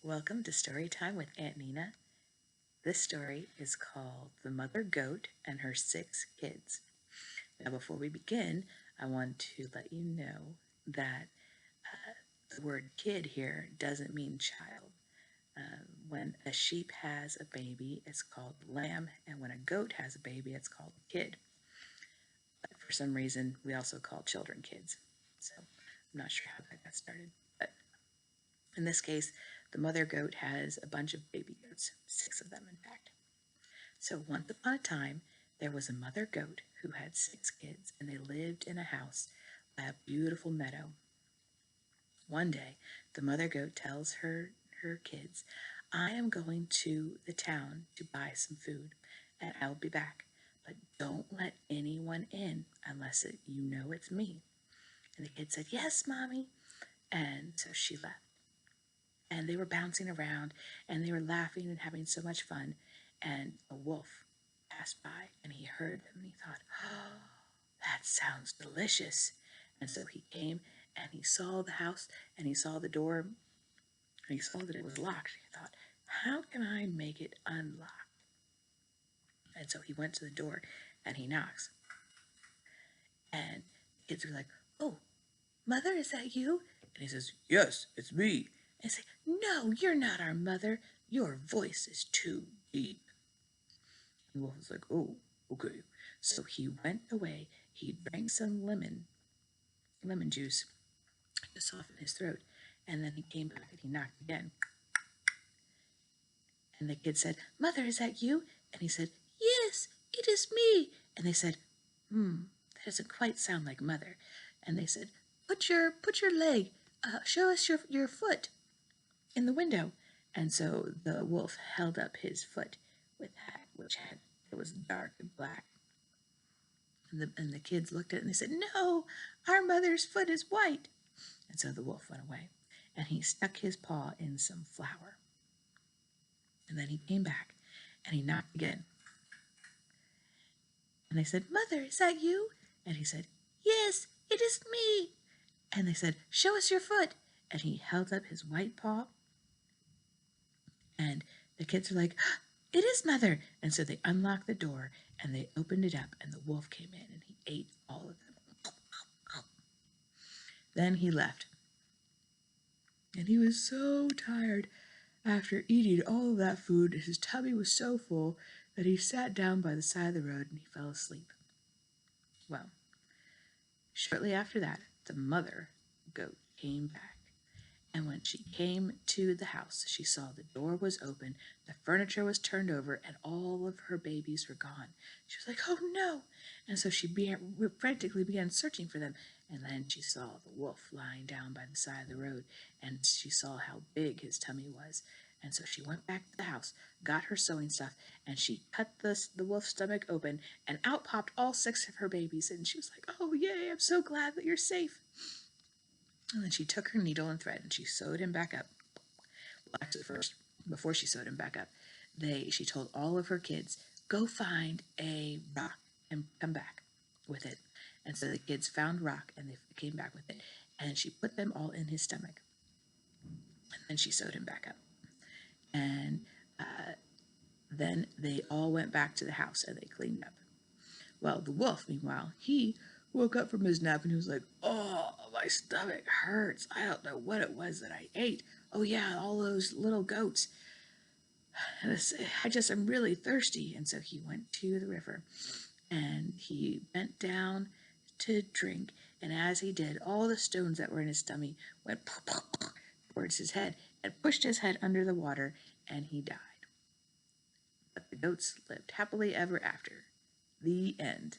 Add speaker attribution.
Speaker 1: Welcome to Story Time with Aunt Nina. This story is called The Mother Goat and Her Six Kids. Now, before we begin, I want to let you know that the word kid here doesn't mean child. When a sheep has a baby, it's called lamb, and when a goat has a baby, it's called a kid. But for some reason, we also call children kids. So I'm not sure how that got started. But in this case, the mother goat has a bunch of baby goats, 6 of them, in fact. So once upon a time, there was a mother goat who had 6 kids, and they lived in a house by a beautiful meadow. One day, the mother goat tells her kids, I am going to the town to buy some food, and I'll be back. But don't let anyone in unless you know it's me. And the kid said, yes, Mommy. And so she left. And they were bouncing around, and they were laughing and having so much fun. And a wolf passed by, and he heard them, and he thought, oh, that sounds delicious. And so he came, and he saw the house, and he saw the door, and he saw that it was locked. He thought, how can I make it unlocked? And so he went to the door, and he knocks. And the kids were like, oh, Mother, is that you? And he says, yes, it's me. And say, no, you're not our mother. Your voice is too deep. And the wolf was like, oh, okay. So he went away. He drank some lemon juice to soften his throat. And then he came back and he knocked again. And the kid said, Mother, is that you? And he said, yes, it is me. And they said, that doesn't quite sound like Mother. And they said, put your leg, show us your foot in the window. And so the wolf held up his foot with that, it was dark and black. And the kids looked at it and they said, no, our mother's foot is white. And so the wolf went away, and he stuck his paw in some flour. And then he came back, and he knocked again. And they said, Mother, is that you? And he said, yes, it is me. And they said, show us your foot. And he held up his white paw. And the kids were like, it is Mother. And so they unlocked the door, and they opened it up, and the wolf came in, and he ate all of them. Then he left. And he was so tired after eating all of that food. His tummy was so full that he sat down by the side of the road and he fell asleep. Well, shortly after that, the mother goat came back. And when she came to the house, she saw the door was open, the furniture was turned over, and all of her babies were gone. She was like, oh no! And so she frantically began searching for them. And then she saw the wolf lying down by the side of the road, and she saw how big his tummy was. And so she went back to the house, got her sewing stuff, and she cut the wolf's stomach open, and out popped all 6 of her babies. And she was like, oh, yay, I'm so glad that you're safe. And then she took her needle and thread and she sewed him back up. Well, actually, first, before she sewed him back up, she told all of her kids, go find a rock and come back with it. And so the kids found rock and they came back with it. And she put them all in his stomach. And then she sewed him back up. And then they all went back to the house and they cleaned up. Well, the wolf, meanwhile, he woke up from his nap and he was like, oh, my stomach hurts. I don't know what it was that I ate. Oh, yeah, all those little goats. And I'm really thirsty. And so he went to the river and he bent down to drink. And as he did, all the stones that were in his stomach went towards his head and pushed his head under the water, and he died. But the goats lived happily ever after. The end.